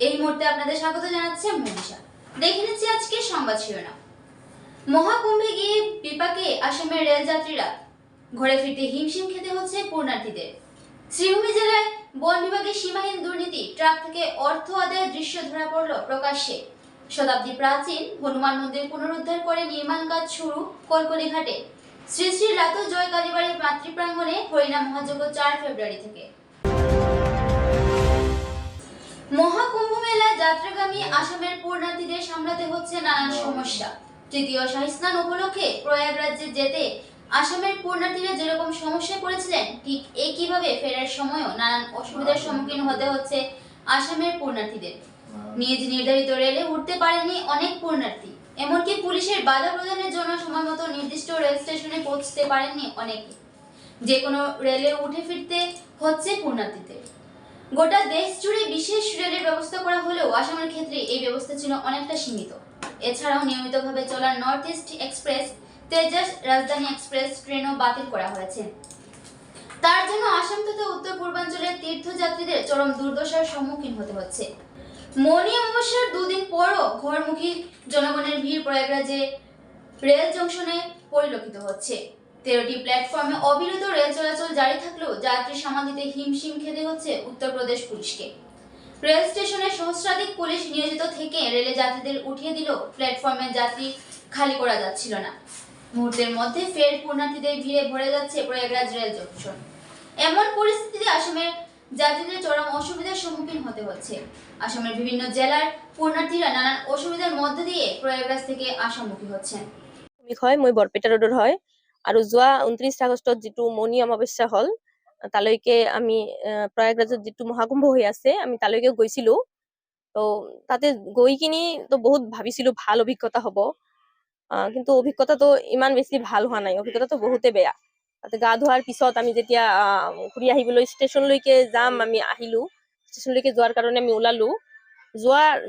এই মুহূর্তে আপনাদের স্বাগত জানাচ্ছি মনীষা। দেখে নিচ্ছি আজকে সংবাদ শিরোনাম। মহাকুম্ভে গিয়ে বিপাকে আসামের রেলযাত্রীরা, ঘরে ফিরতে হিমশিম খেতে হচ্ছে পূর্ণার্থীদের। শ্রীভূমি জেলায় বন বিভাগের সীমাহীন দুর্নীতি, ট্রাক থেকে অর্থ আদায়ের দৃশ্য ধরা পড়ল প্রকাশ্যে। শতাব্দী প্রাচীন হনুমান মন্দির পুনরুদ্ধার করে নির্মাণ কাজ শুরু কলকলি ঘাটে। শ্রী শ্রী লাতু জয় কালীবাড়ির মাতৃপ্রাঙ্গণে হরিনাম মহাযজ্ঞ 4 ফেব্রুয়ারি থেকে। মহাকুম্ভ মেলায় যাত্রাগামী আসামের পূর্ণার্থীদের সামলাতে হচ্ছে নানান সমস্যা। তৃতীয় শাহী স্নান উপলক্ষে প্রয়াগরাজ্যে যেতে আসামের পূর্ণার্থীরা যেরকম সমস্যায় পড়েছিলেন, ঠিক একইভাবে ফেরার সময়ও নানান অসুবিধার সম্মুখীন হতে হচ্ছে আসামের পূর্ণার্থীদের। নিজ নির্ধারিত রেলে উঠতে পারেননি অনেক পূর্ণার্থী, এমনকি পুলিশের বাধা প্রদানের জন্য সময়মতো নির্দিষ্ট রেল স্টেশনে পৌঁছতে পারেননি অনেকে। যে কোনো রেলে উঠে ফিরতে হচ্ছে পূর্ণার্থীদের। গোটা দেশ জুড়ে বিশেষ রেলের ব্যবস্থা করা হলেও আসামের ক্ষেত্রে এই ব্যবস্থা ছিল অনেকটা সীমিত। এছাড়াও নিয়মিতভাবে চলা নর্থ ইস্ট এক্সপ্রেস, তেজাস রাজধানী এক্সপ্রেস ট্রেনও বাতিল করা হয়েছে। তার জন্য আসাম তথা উত্তর পূর্বাঞ্চলের তীর্থযাত্রীদের চরম দুর্দশার সম্মুখীন হতে হচ্ছে। মৌনী অমাবস্যার দুদিন পরও ঘরমুখী জনগণের ভিড় প্রয়াগরাজে রেল জংশনে পরিলক্ষিত হচ্ছে। 13টি প্ল্যাটফর্মে অবিরত রেল চলাচল জারি থাকলেও যাত্রী সামাল দিতে হিমশিম খেতে হচ্ছে উত্তরপ্রদেশ পুলিশকে। রেল স্টেশনে সহস্রাধিক পুলিশ নিয়োজিত থেকে রেলে যাত্রীদের উঠিয়ে দিলেও প্ল্যাটফর্মে যাত্রী খালি করা যাচ্ছিল না। মুহূর্তের মধ্যে ফের পূর্ণার্থীদের ভিড়ে ভরে যাচ্ছে প্রয়াগরাজ রেল জংশন। এমন পরিস্থিতিতে আসামের যাত্রীদের চরম অসুবিধার সম্মুখীন হতে হচ্ছে। আসামের বিভিন্ন জেলার পূর্ণার্থীরা নানান অসুবিধার মধ্য দিয়ে প্রয়াগরাজ থেকে আসামমুখী হচ্ছেন। হয় মই বৰপেটা ৰোডৰ হয় আৰু যোৱা 29 আগষ্টত যিটো মৌনী অমাৱস্যা হল তালৈকে আমি প্ৰয়াগৰাজত যিটো মহাকুম্ভ হৈ আছে আমি তালৈকে গৈছিলো। তো তাতে গৈ কিনি তো বহুত ভাবিছিলো ভাল অভিজ্ঞতা হ'ব, কিন্তু অভিজ্ঞতাটো ইমান বেছি ভাল হোৱা নাই। অভিজ্ঞতাটো বহুতে বেয়া। তাতে গা ধোৱাৰ পিছত আমি যেতিয়া ঘূৰি আহিবলৈ ষ্টেচনলৈকে যাম, আমি আহিলো ষ্টেচনলৈকে যোৱাৰ কাৰণে আমি ওলালো।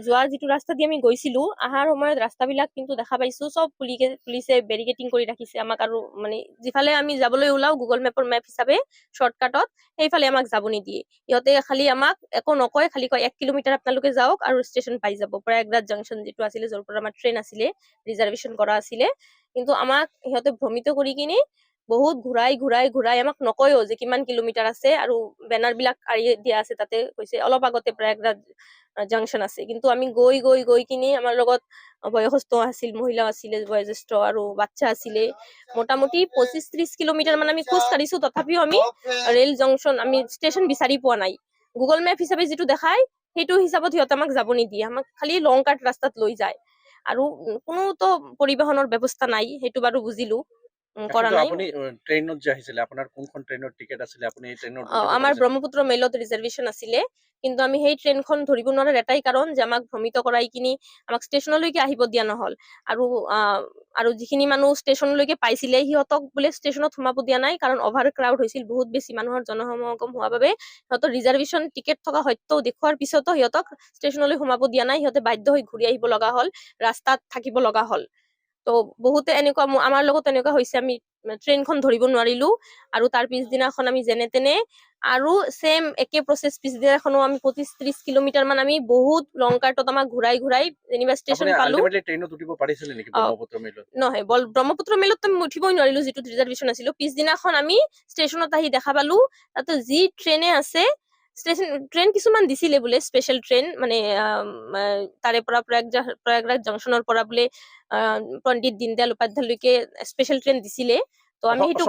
যোৱাৰ যিটো ৰাস্তা দি আমি গৈছিলো, আহাৰ সময়ত ৰাস্তাবিলাক কিন্তু দেখা পাইছো চব পুলিচে বেৰিকেটিং কৰি ৰাখিছে আমাক। আৰু মানে যিফালে আমি যাবলৈ ওলাও গুগল মেপৰ মেপ হিচাপে শ্বৰ্টকাটত সেইফালে আমাক যাব নিদিয়ে। ইহঁতে খালি আমাক একো নকয়, খালি কয় 1 কিলোমিটাৰ আপোনালোকে যাওক আৰু ষ্টেচন পাই যাব। প্ৰয়াগৰাজ জংচন যিটো আছিলে, য'ৰ পৰা আমাৰ ট্ৰেইন আছিলে, ৰিজাৰ্ভেশ্যন কৰা আছিলে, কিন্তু আমাক সিহঁতে ভ্ৰমিত কৰি কিনি বহুত ঘূৰাই আমাক নকয়ও যে কিমান কিলোমিটাৰ আছে। আৰু বেনাৰ বিলাক আঁৰি দিয়া আছে, তাতে কৈছে অলপ আগতে প্ৰয়াগৰাজ জংচন আছে। কিন্তু আমি গৈ কিনি আমাৰ লগত বয়সস্থ আছিল, মহিলা আছিলে, বয়োজ্যেষ্ঠ আৰু বাচ্চা আছিলে। মোটামুটি 25-30 কিলোমিটাৰ মান আমি খোজ কাঢ়িছো, তথাপিও আমি ৰেল জংচন, আমি ষ্টেচন বিচাৰি পোৱা নাই। গুগল মেপ হিচাপে যিটো দেখায় সেইটো হিচাপত সিহঁতে আমাক যাব নিদিয়ে, আমাক খালি লং কাট ৰাস্তাত লৈ যায়। আৰু কোনোতো পৰিবহনৰ ব্যৱস্থা নাই, সেইটো বাৰু বুজিলো কৰা নাই। আপুনি ট্ৰেইনত যে আহিছিলে, আপোনাৰ কোনখন ট্ৰেইনৰ টিকেট আছিলে? আপুনি এই ট্ৰেইনত আমাৰ ব্ৰহ্মপুত্ৰ মেইলত ৰিজাৰ্ভেশ্যন আছিলে, কিন্তু আমি সেই ট্ৰেইনখন ধৰিব নোৱাৰাৰ এটাই কাৰণ যে আমাক ভ্ৰমিত কৰাই কিনি আমাক ষ্টেচনলৈকে আহিব দিয়া নহল। আৰু যিখিনি মানুহ ষ্টেচনলৈকে পাইছিলে সিহঁতক বোলে ষ্টেচনত সোমাব দিয়া নাই, কাৰণ অভাৰ ক্ৰাউড হৈছিল, বহুত বেছি মানুহৰ জনসমাগম হোৱাৰ বাবে সিহঁতৰ ৰিজাৰ্ভেশ্যন টিকেট থকা সত্ত্বেও দেখুৱাৰ পিছতো সিহঁতক ষ্টেচনলৈ সোমাব দিয়া নাই। সিহঁতে বাধ্য হৈ ঘূৰি আহিব লগা হল, ৰাস্তাত থাকিব লগা হল। তো বহুতে এনেকুৱা, আমাৰ লগত এনেকুৱা হৈছে, আমি ট্ৰেইনখন ধৰিব নোৱাৰিলো। আৰু তাৰ পিছদিনাখন আমি যেনে তেনে আৰু সেম একে প্ৰচেছ পিছদিনাখনো আমি 25-30 কিলোমিটাৰ মান আমি বহুত লং কাৰ্টত আমাক ঘূৰাই যেনিবা ষ্টেচন পালো। ট্ৰেইনত উঠিব পাৰিছিলে নেকি ব্ৰহ্মপুত্ৰ মেইলত? নহয়, ব্ৰহ্মপুত্ৰ মেইলত আমি উঠিবই নোৱাৰিলো, যিটো ৰিজাৰ্ভেশ্যন আছিল। পিছদিনাখন আমি ষ্টেচনত আহি দেখা পালো তাতে যি ট্ৰেইনে আছে, ট্ৰেইন কিছুমান দিছিলে বোলে, স্পেচিয়েল ট্ৰেইন, মানে তাৰে পৰা প্ৰয়াগৰাজ জংচনৰ পৰা বোলে পণ্ডিত দীনদয়াল উপাধ্যায়লৈকে স্পেচিয়েল ট্ৰেইন দিছিলে। তো আমি সেইটো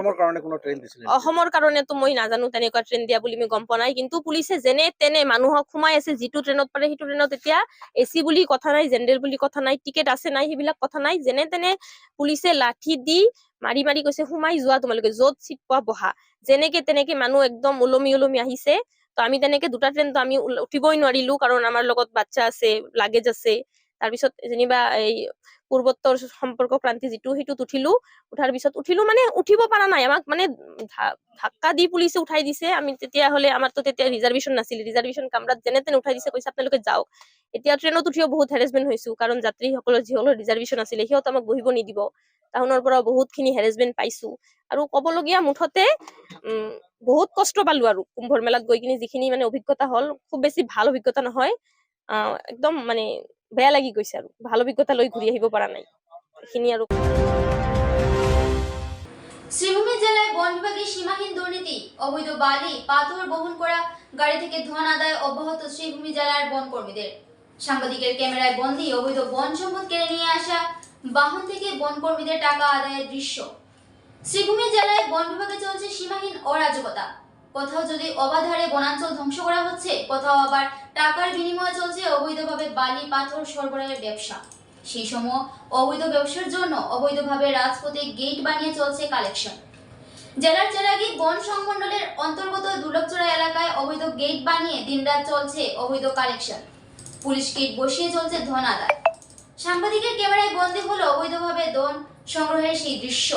অসমৰ কাৰণেতো মই নাজানো তেনেকুৱা ট্ৰেইন দিয়া বুলি, মই গম পোৱা নাই। কিন্তু পুলিচে যেনে তেনে মানুহক সোমাই আছে, যিটো ট্ৰেইনত পাৰে সেইটো ট্ৰেইনত। এতিয়া এচি বুলি কথা নাই, জেনেৰেল বুলি কথা নাই, টিকেট আছে নাই সেইবিলাক কথা নাই, যেনে তেনে পুলিচে লাঠি দি মাৰি কৈছে সোমাই যোৱা, তোমালোকে য'ত চিট পোৱা বহা। যেনেকে তেনেকে মানুহ একদম ওলমি আহিছে। তো আমি তেনেকে দুটা ট্ৰেইন তো আমি উঠিবই নোৱাৰিলো, কাৰণ আমাৰ লগত বাচ্চা আছে, লাগেজ আছে। তাৰপিছত যেনিবা এই পূৰ্বোত্তৰ সম্পৰ্ক ক্ৰান্তি যিটো, সেইটোত উঠাৰ পিছত মানে উঠিব পৰা নাই, আমাক মানে ধাক্কা দি পুলিচে উঠাই দিছে। আমি তেতিয়াহলে আমাৰতো তেতিয়া ৰিজাৰ্ভেশ্যন নাছিল, ৰিজাৰ্ভেশ্যন কামৰাত যেনে তেনে উঠাই দিছে, কৈছে আপোনালোকে যাওক। এতিয়া ট্ৰেইনত উঠিও বহুত হেৰেছমেণ্ট হৈছো, কাৰণ যাত্ৰীসকলৰ যিসকলৰ ৰিজাৰ্ভেশ্যন আছিলে সিহঁত আমাক বহিব নিদিব। টাউনৰ পৰা বহুতখিনি হেৰেছমেণ্ট পাইছো। আৰু ক'বলগীয়া মুঠতে বহুত কষ্ট পালো আৰু কুম্ভৰ মেলাত গৈ কিনি যিখিনি মানে অভিজ্ঞতা হল, খুব বেছি ভাল অভিজ্ঞতা নহয়। একদম মানে বেয়া লাগি গৈছে আৰু ভাল অভিজ্ঞতা লৈ ঘূৰি আহিব পৰা নাই এইখিনি আৰু শ্রীভূমি জেলায় বন বিভাগের সীমাহীন দুর্নীতি, অবৈধ বালি পাথর বহন করা গাড়ি থেকে ধন আদায় অব্যাহত শ্রীভূমি জেলার বন কর্মীদের। সাংবাদিকের ক্যামেরায় বন্দী অবৈধ বন সম্পদ কেড়ে নিয়ে আসা বাহন থেকে বন কর্মীদের টাকা আদায়ের দৃশ্য। শ্রীভূমি জেলায় বন বিভাগে চলছে সীমাহীন অরাজকতা। কোথাও যদি অবাধ হারে বনাঞ্চল ধ্বংস করা হচ্ছে, কোথাও আবার টাকার বিনিময়ে চলছে অবৈধভাবে বালি পাথর সরবরাহের ব্যবসা। সেই সময় অবৈধ ব্যবসার জন্য অবৈধভাবে রাজপথে গেট বানিয়ে চলছে কালেকশন। জেলার চেরাগী বন সংমণ্ডলের অন্তর্গত দুলকচড়া এলাকায় অবৈধ গেট বানিয়ে দিনরাত চলছে অবৈধ কালেকশন। পুলিশ গেট বসিয়ে চলছে ধন আদায়। সাংবাদিকের ক্যামেরায় বন্দী হলো অবৈধভাবে ধন সংগ্রহের সেই দৃশ্য।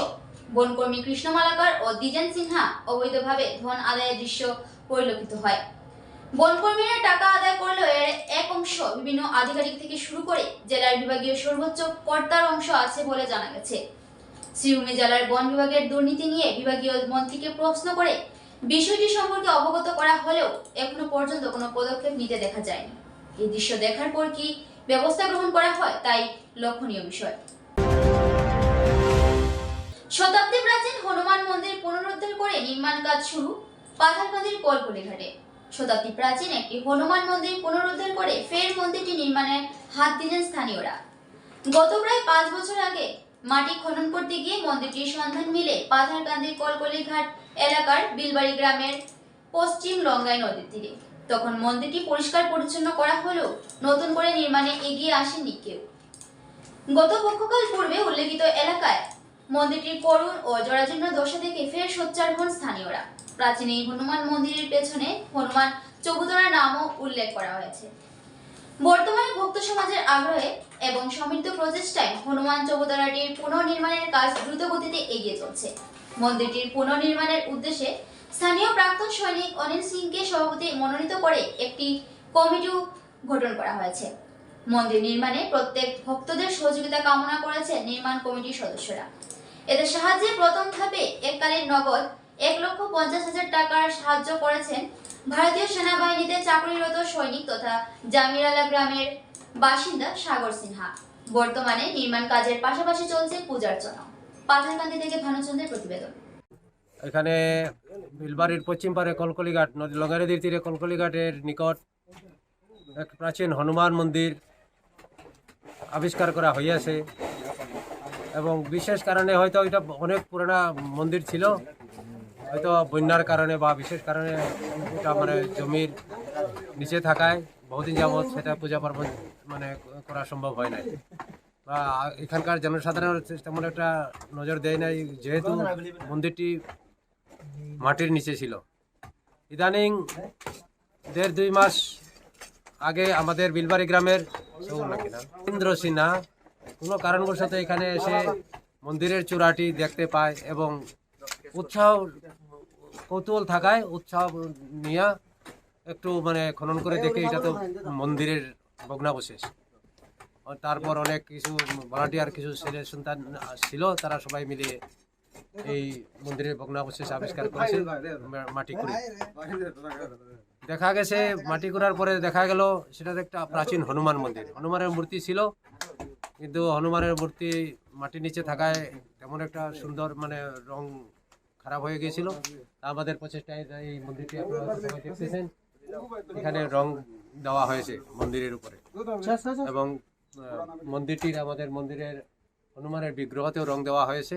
বনকর্মী কৃষ্ণ মালাকার ও দ্বিজেন সিনহা অবৈধভাবে ধন আদায়ের দৃশ্য পরিলক্ষিত হয়। বনকর্মীরা টাকা আদায় করলেও এর এক অংশ বিভিন্ন আধিকারিক থেকে শুরু করে জেলার বিভাগীয় সর্বোচ্চ কর্তার অংশ আছে বলে জানা গেছে। শ্রীভূমি জেলার বন বিভাগের দুর্নীতি নিয়ে বিভাগীয় মন্ত্রীকে প্রশ্ন করে বিষয়টি সম্পর্কে অবগত করা হলেও এখনো পর্যন্ত কোনো পদক্ষেপ নিতে দেখা যায়নি। এই দৃশ্য দেখার পর কি ব্যবস্থা গ্রহণ করা হয় তাই লক্ষণীয় বিষয়। শতাব্দী প্রাচীন হনুমান মন্দির পুনরুদ্ধার করে নির্মাণ কাজ শুরু পাথারকান্দির কলকলি ঘাটে। শতাব্দী প্রাচীন একটি হনুমান মন্দির পুনরুদ্ধার করে ফের মন্দিরটি নির্মাণে হাত দিলেন স্থানীয়রা। গত প্রায় 5 বছর আগে মাটি খনন করতে গিয়ে মন্দিরটির সন্ধান মিলে পাথারকান্দির কলকলি ঘাট এলাকার বিলবাড়ি গ্রামের পশ্চিম লঙ্গাই নদীর তীরে। তখন মন্দিরটি পরিষ্কার পরিচ্ছন্ন করা হলেও নতুন করে নির্মাণে এগিয়ে আসেনি কেউ। গত পক্ষকাল পূর্বে উল্লেখিত এলাকায় মন্দিরটির করুণ ও জরাজীর্ণ দশা দেখে ফের সোচ্চার হন স্থানীয়রা। প্রাচীন এই হনুমান মন্দিরের পেছনে হনুমান চৌবুতরার নামও উল্লেখ করা হয়েছে। বর্তমানে ভক্ত সমাজের আগ্রহে এবং সমৃদ্ধ প্রচেষ্টায় হনুমান চৌবুতরাটির পুনর্নির্মাণের কাজ দ্রুত গতিতে এগিয়ে চলছে। মন্দিরটির পুনর্নির্মাণের উদ্দেশ্যে স্থানীয় প্রাক্তন সৈনিক অনিল সিংকে সভাপতি মনোনীত করে একটি কমিটিও গঠন করা হয়েছে। মন্দির নির্মাণে প্রত্যেক ভক্তদের সহযোগিতা কামনা করেছেন নির্মাণ কমিটির সদস্যরা। এদের সাহায্যে প্রথম ধাপে এককালীন নগদ 1,50,000 টাকার সাহায্য করেছেন ভারতীয় সেনাবাহিনীতে চাকরিরত সৈনিক তথা জামিরালা গ্রামের বাসিন্দা সাগর সিনহা। বর্তমানে নির্মাণ কাজের পাশাপাশি চলছে পূজার্চনা। পাথারকান্দি থেকে ভানুচন্দ্রের প্রতিবেদন। এখানে বিলবাড়ির পশ্চিম পারে কলকলি ঘাট নদী লঙ্গা নদীর তীরে কলকলি ঘাটের নিকট এক প্রাচীন হনুমান মন্দির আবিষ্কার করা হইয়াছে এবং বিশেষ কারণে হয়তো এটা অনেক পুরোনো মন্দির ছিল, হয়তো বন্যার কারণে বা বিশেষ কারণে এটা মানে জমির নিচে থাকায় বহুদিন যাবৎ সেটা পূজা পার্বণ মানে করা সম্ভব হয় নাই বা এখানকার জনসাধারণ তেমন একটা নজর দেয় নাই, যেহেতু মন্দিরটি মাটির নিচে ছিল। ইদানিং 1.5-2 মাস আগে আমাদের বিলবাড়ি গ্রামের ইন্দ্র সিনহা কোনো কারণবশত এখানে এসে মন্দিরের চূড়াটি দেখতে পায় এবং উৎসাহ কৌতূহল থাকায় উৎসাহ নিয়ে একটু মানে খনন করে দেখে এটা তো মন্দিরের ভগ্নাবশেষ। তারপর অনেক কিছু ভলান্টিয়ার কিছু ছেলে সন্তান ছিল, তারা সবাই মিলে এই মন্দিরের ভগ্নাবশেষ আবিষ্কার করেছে মাটি করে। দেখা গেছে মাটি করার পরে দেখা গেল সেটা একটা প্রাচীন হনুমান মন্দির। হনুমানের মূর্তি ছিল, কিন্তু হনুমানের মূর্তি মাটির নিচে থাকায় তেমন একটা সুন্দর মানে রং খারাপ হয়ে গিয়েছিল। আমাদের প্রচেষ্টায় এই মন্দিরটি আপনারা সবাই দেখতেছেন, এখানে রং দেওয়া হয়েছে মন্দিরের উপরে এবং মন্দিরটির আমাদের মন্দিরের হনুমানের বিগ্রহতেও রং দেওয়া হয়েছে।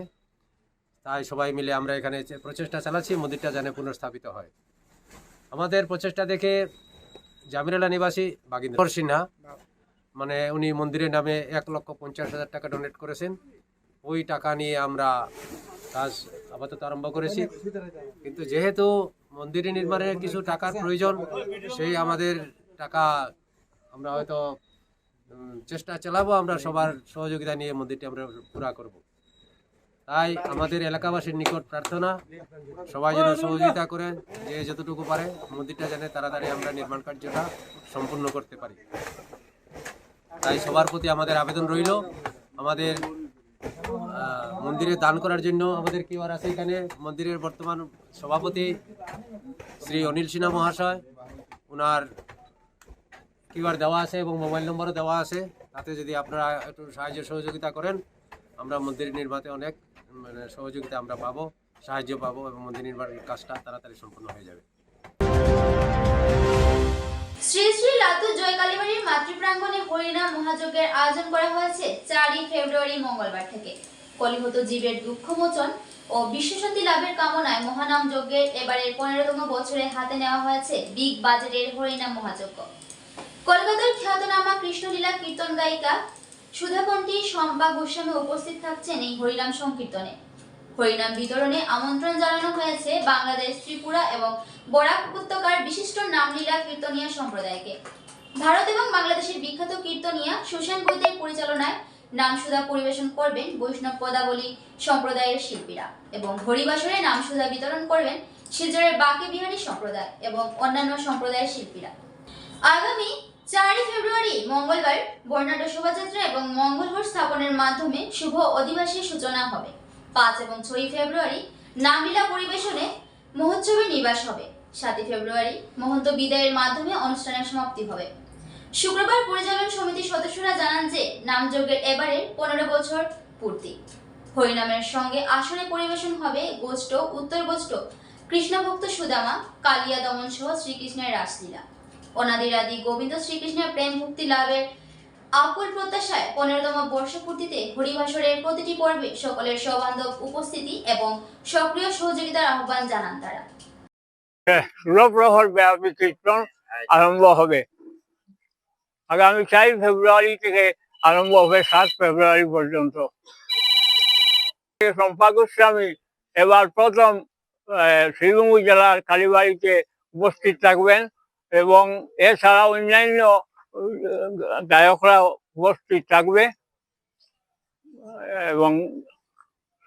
তাই সবাই মিলে আমরা এখানে প্রচেষ্টা চালাচ্ছি মন্দিরটা যেন পুনর্স্থাপিত হয়। আমাদের প্রচেষ্টা দেখে জামিরালা নিবাসী বাগিন্দর সিনহা মানে উনি মন্দিরের নামে 1,50,000 টাকা ডোনেট করেছেন। ওই টাকা নিয়ে আমরা কাজ আপাতত আরম্ভ করেছি, কিন্তু যেহেতু মন্দিরের নির্মাণের কিছু টাকার প্রয়োজন, সেই আমাদের টাকা আমরা হয়তো চেষ্টা চালাবো, আমরা সবার সহযোগিতা নিয়ে মন্দিরটি আমরা পুরা করব। তাই আমাদের এলাকাবাসীর নিকট প্রার্থনা, সবাই যেন সহযোগিতা করেন, যে যতটুকু পারে মন্দিরটা যেন তাড়াতাড়ি আমরা নির্মাণ কার্যটা সম্পূর্ণ করতে পারি। তাই সবার প্রতি আমাদের আবেদন রইল, আমাদের মন্দিরে দান করার জন্য আমাদের কিউআর আছে এখানে। মন্দিরের বর্তমান সভাপতি শ্রী অনিল সিনহা মহাশয়, ওনার কিউআর দেওয়া আছে এবং মোবাইল নম্বরও দেওয়া আছে। তাতে যদি আপনারা একটু সাহায্য সহযোগিতা করেন, আমরা মন্দির নির্মাণে অনেক সহযোগিতা আমরা পাবো, সাহায্য পাবো এবং মন্দির নির্মাণের কাজটা তাড়াতাড়ি সম্পন্ন হয়ে যাবে। শ্রী শ্রী লাতুর জয় কালীবাড়ির মাতৃপ্রাঙ্গণে হরিনাম মহাযজ্ঞের আয়োজন করা হয়েছে 4 ফেব্রুয়ারি মঙ্গলবার থেকে। কলিহত জীবের দুঃখমোচন ও বিশ্বশান্তি লাভের কামনায় মহানাম যজ্ঞের এবারের 15তম বছরে হাতে নেওয়া হয়েছে বিগ বাজেটের হরিনাম মহাযজ্ঞ। কলকাতার খ্যাতনামা কৃষ্ণলীলা কীর্তন গায়িকা সুধাকণ্ঠী শম্পা গোস্বামী উপস্থিত থাকছেন এই হরিনাম সংকীর্তনে। হরিনাম বিতরণে আমন্ত্রণ জানানো হয়েছে বাংলাদেশ, ত্রিপুরা এবং বরাক উপত্যকার বিশিষ্ট নামলীলা কীর্তনিয়া সম্প্রদায়কে। ভারত এবং বাংলাদেশের বিখ্যাত কীর্তনিয়া সুশান বৈদ্যের পরিচালনায় নামসুধা পরিবেশন করবেন বৈষ্ণব পদাবলী সম্প্রদায়ের শিল্পীরা এবং হরিবাসরে নামসুধা বিতরণ করবেন শিলচরের বাকে বিহারী সম্প্রদায় এবং অন্যান্য সম্প্রদায়ের শিল্পীরা। আগামী 4 ফেব্রুয়ারি মঙ্গলবার বর্ণাঢ্য শোভাযাত্রা এবং মঙ্গলঘট স্থাপনের মাধ্যমে শুভ অধিবাসীর সূচনা হবে। 5 এবং 6 ফেব্রুয়ারি নামলীলা পরিবেশনে মহোৎসবের নিবাস হবে। 7 ফেব্রুয়ারি মহন্ত বিদায়ের মাধ্যমে অনুষ্ঠানের সমাপ্তি হবে। শুক্রবার পরিচালন সমিতির সদস্যরা জানান যে নামযজ্ঞের এবারের 15 বছর পূর্তি। হরিনামের সঙ্গে আসরে পরিবেশন হবে গোষ্ঠ, উত্তর গোষ্ঠ, কৃষ্ণভক্ত সুদামা, কালিয়া দমন সহ শ্রীকৃষ্ণের রাসলীলা। অনাদিরাদি গোবিন্দ শ্রীকৃষ্ণের প্রেম ভক্তি লাভের আকুল প্রত্যাশায় 15তম বর্ষপূর্তিতে হরিবাসরের প্রতিটি পর্বে সকলের সবান্ধব উপস্থিতি এবং সক্রিয় সহযোগিতার আহ্বান জানান তারা। সুরপ্রহর ব্যাপী কীর্তন আরম্ভ হবে। আগামী 4 ফেব্রুয়ারি থেকে আরম্ভ হবে 7 ফেব্রুয়ারি পর্যন্ত। শম্পা গোস্বামী এবার প্রথম শ্রীভূমি জেলার কালীবাড়িতে উপস্থিত থাকবেন এবং এছাড়া অন্যান্য গায়করা উপস্থিত থাকবে এবং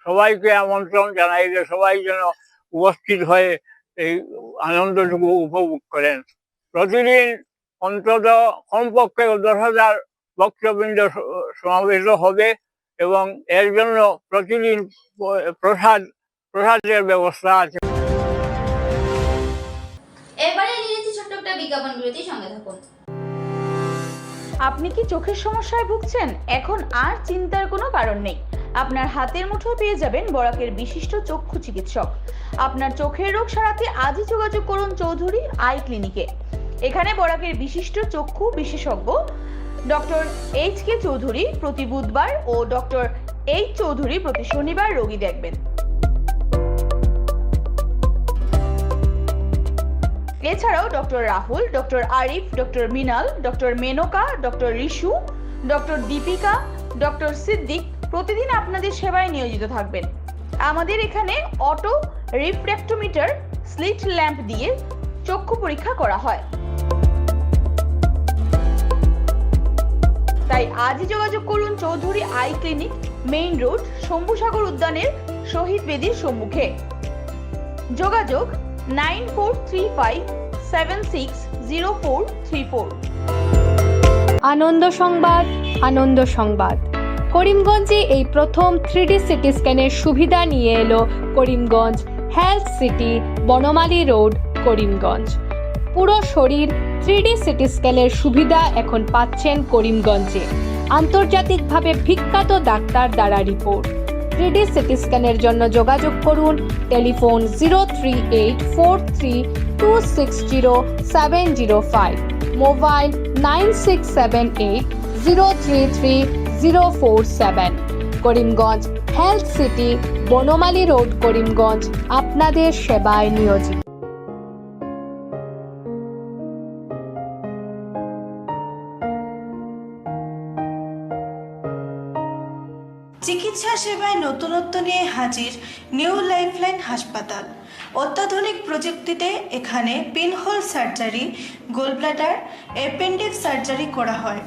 সবাইকে আমন্ত্রণ জানাই যে সবাই যেন উপস্থিত হয়ে এই আনন্দটুকু উপভোগ করেন। প্রতিদিন অন্তত কমপক্ষে 10,000 ভক্তবৃন্দ সমাবেশ হবে এবং এর জন্য প্রতিদিন প্রসাদের ব্যবস্থা আছে। এবারে নিয়েছি ছোট্ট একটা বিজ্ঞাপন বিরতি, সঙ্গে থাকুন। আপনি কি চোখের সমস্যায় ভুগছেন? এখন আর চিন্তার কোনো কারণ নেই। আপনার হাতের মুঠোয় পেয়ে যাবেন বরাকের বিশিষ্ট চক্ষু চিকিৎসক। আপনার চোখের রোগ সারাতে আজই যোগাযোগ করুন চৌধুরী আই ক্লিনিকে। এখানে বরাকের বিশিষ্ট চক্ষু বিশেষজ্ঞ ডক্টর HK চৌধুরী প্রতি বুধবার ও ডক্টর H চৌধুরী প্রতি শনিবার রোগী দেখবেন। এছাড়াও doctor Rahul, doctor Arif, doctor Minal, doctor Menka, doctor Rishu, doctor Deepika, doctor Siddique প্রতিদিন আপনাদের সেবায় নিয়োজিত থাকবেন। আমাদের এখানে অটো রিফ্র্যাক্টোমিটার স্লিট ল্যাম্প দিয়ে চক্ষু পরীক্ষা করা হয়। তাই আজই যোগাযোগ করুন Chowdhury eye clinic, main road, Shambhusagar উদ্যানের শহীদ বেদির সম্মুখে। যোগাযোগ 9435760434। আনন্দ সংবাদ, আনন্দ সংবাদ। করিমগঞ্জে এই প্রথম 3D সিটি স্ক্যানের সুবিধা নিয়ে এলো Karimganj health city, Banamali road, Karimganj. পুরো শরীর 3D সিটি স্ক্যানের সুবিধা এখন পাচ্ছেন করিমগঞ্জে। আন্তর্জাতিকভাবে বিখ্যাত ডাক্তার দ্বারা রিপোর্ট। 3D সিটি স্ক্যানের জন্য যোগাযোগ করুন telephone 03843260705, mobile 9678033047। Karimganj health city, Banamali road, Karimganj আপনাদের সেবায় নিয়োজিত। চিকিৎসা সেবায় নতুনত্ব নিয়ে হাজির নিউ লাইফলাইন হাসপাতাল। অত্যাধুনিক প্রযুক্তিতে এখানে pinhole surgery, gallbladder, appendix surgery করা হয়।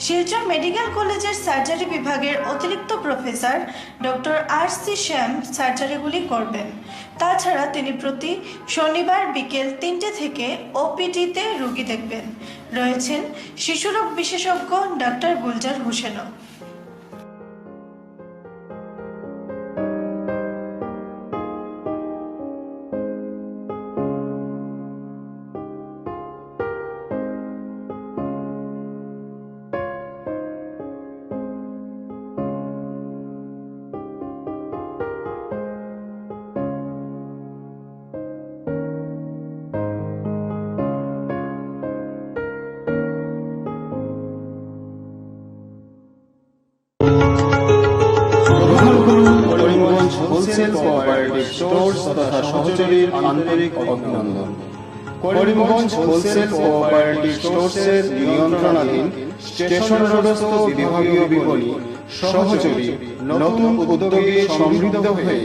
শিলচর মেডিকেল কলেজের সার্জারি বিভাগের অতিরিক্ত প্রফেসর ডক্টর RC শ্যাম সার্জারিগুলি করবেন। তাছাড়া তিনি প্রতি শনিবার বিকেল 3টে থেকে OPD-তে রোগী দেখবেন। রয়েছেন শিশুরোগ বিশেষজ্ঞ ডক্টর গুলজার হোসেনও। হোলসেল কোঅপারেটিভ স্টোর্স তথা সহযোগীর আন্তরিক অভিনন্দন। করিমগঞ্জ হোলসেল কোঅপারেটিভ স্টোর্সের নিয়ন্ত্রণাধীন স্টেশন রোডস্থ বিভাগীয় বিপণী সহযোগী নতুন উদ্যোগে সমৃদ্ধ হয়ে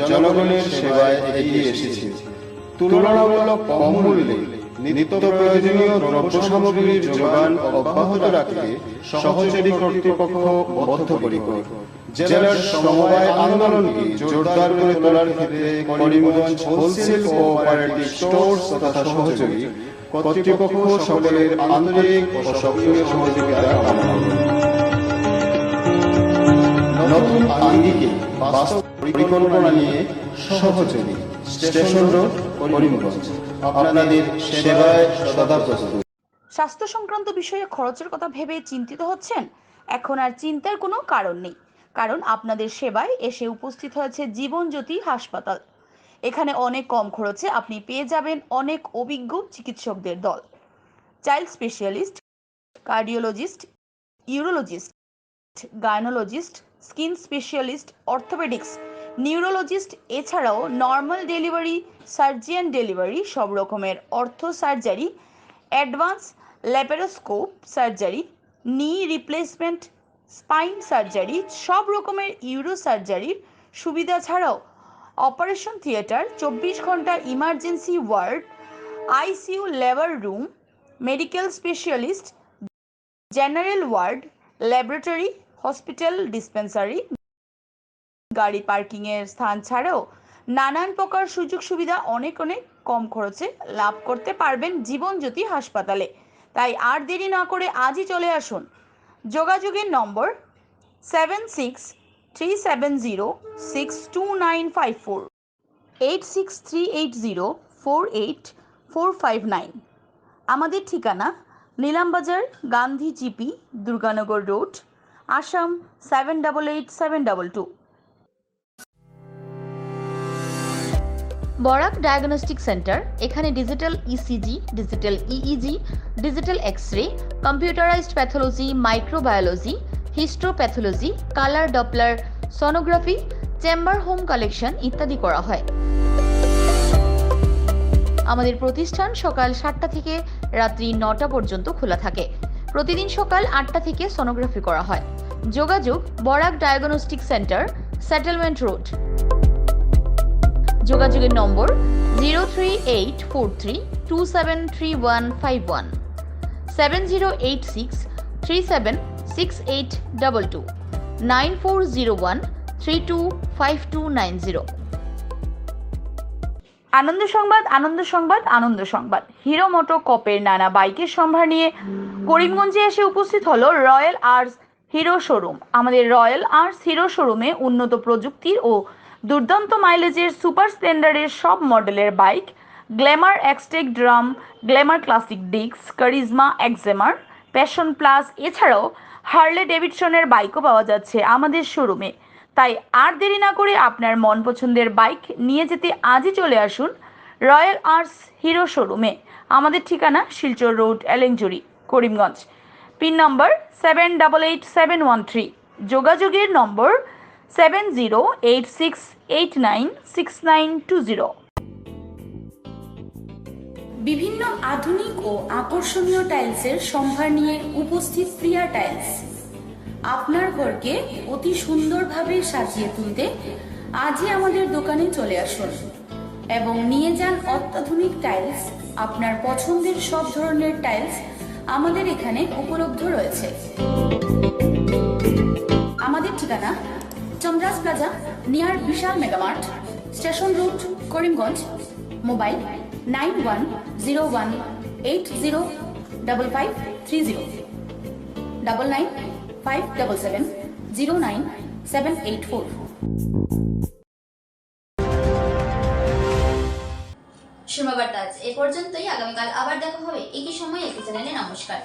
জনগণের সেবায় এগিয়ে এসেছে। তুলনামূলক কম মূল্যে নিত্য প্রয়োজনীয় দ্রব্য সামগ্রীর যোগান অব্যাহত রাখতে সহযোগী কর্তৃপক্ষ বদ্ধপরিকর। জেলার সমবায় আন্দোলনকে জোরদার করে তোলার ক্ষেত্রে করিমগঞ্জ হোলসেল কোঅপারেটিভ স্টোর্স তথা সহযোগী কর্তৃপক্ষ সকলের আন্তরিক ও সক্রিয় সহযোগিতা কামনা করি। নতুন আঙ্গিকে বাস্তব পরিকল্পনা নিয়ে সহযোগী স্টেশন রোড করিমগঞ্জ আপনাদের সেবায় সদা প্রস্তুত। স্বাস্থ্য সংক্রান্ত বিষয়ে খরচের কথা ভেবে চিন্তিত হচ্ছেন? এখন আর চিন্তার কোনো কারণ নেই, কারণ আপনাদের সেবায় এসে উপস্থিত হয়েছে জীবনজ্যোতি হাসপাতাল। এখানে অনেক কম খরচে আপনি পেয়ে যাবেন অনেক অভিজ্ঞ চিকিৎসকদের দল। Child specialist, cardiologist, urologist, gynaecologist, skin specialist, orthopaedics, neurologist, এছাড়াও নর্মাল ডেলিভারি, সার্জিয়ান ডেলিভারি, সব রকমের ortho surgery, advance laparoscope surgery, knee replacement, spine surgery, সব রকমের ইউরো সার্জারির সুবিধা ছাড়াও অপারেশন থিয়েটার, 24 ঘন্টা emergency ward, ICU labour room, medical specialist, general ward, laboratory, hospital dispensary, গাড়ি পার্কিংয়ের স্থান ছাড়াও নানান প্রকার সুযোগ সুবিধা অনেক কম খরচে লাভ করতে পারবেন জীবনজ্যোতি হাসপাতালে। তাই আর দেরি না করে আজই চলে আসুন। যোগাযোগের নম্বর 7637062954, 8638048459। আমাদের ঠিকানা Nilambazar, Gandhi GP, Durganagar road, Assam 788722। Barak diagnostic centre. এখানে digital ECG, digital EEG, digital X-ray, computerised pathology, microbiology, histopathology, colour doppler sonography, chamber home collection ইত্যাদি করা হয়। আমাদের প্রতিষ্ঠান সকাল 7টা থেকে রাত্রি 9টা পর্যন্ত খোলা থাকে। প্রতিদিন সকাল 8টা থেকে সোনোগ্রাফি করা হয়। যোগাযোগ Barak diagnostic centre, settlement road. যোগাযোগের নম্বর 03843273151, 7086376822, 9401325290। আনন্দ সংবাদ, আনন্দ সংবাদ, আনন্দ সংবাদ। হিরো মোটো কপের নানা বাইকের সম্ভার নিয়ে করিমগঞ্জে এসে উপস্থিত হলো রয়্যাল আর্টস হিরো শোরুম। আমাদের রয়্যাল আর্টস হিরো শোরুমে উন্নত প্রযুক্তির ও দুর্দান্ত মাইলেজের সুপার স্প্লেন্ডারের সব মডেলের bike, glamour Xtec drum, glamour classic disc, Karizma XMR, passion plus, এছাড়াও হার্লে ডেভিডসনের বাইকও পাওয়া যাচ্ছে আমাদের শোরুমে। তাই আর দেরি না করে আপনার মন পছন্দের বাইক নিয়ে যেতে আজই চলে আসুন রয়্যাল আর্টস হিরো শোরুমে। আমাদের ঠিকানা শিলচর রোড, এলেংজুরি, করিমগঞ্জ। পিন নম্বর 788713। যোগাযোগের নম্বর 7086896920। বিভিন্ন আধুনিক ও আকর্ষণীয় টাইলসের সম্ভার নিয়ে উপস্থিত প্রিয়া টাইলস। আপনার ঘরকে অতি সুন্দরভাবে সাজিয়ে তুলতে আজই আমাদের দোকানে চলে আসুন এবং নিয়ে যান অত্যাধুনিক টাইলস। আপনার পছন্দের সব ধরনের টাইলস আমাদের এখানে উপলব্ধ রয়েছে। আমাদের ঠিকানা Chandras plaza, near Vishal mega mart, station road, Karimganj. Mobile 9101805530, 9957709784। শোনাবার আজ এ পর্যন্তই। আগামীকাল আবার দেখা হবে একই সময় একই চ্যানেলে। নমস্কার।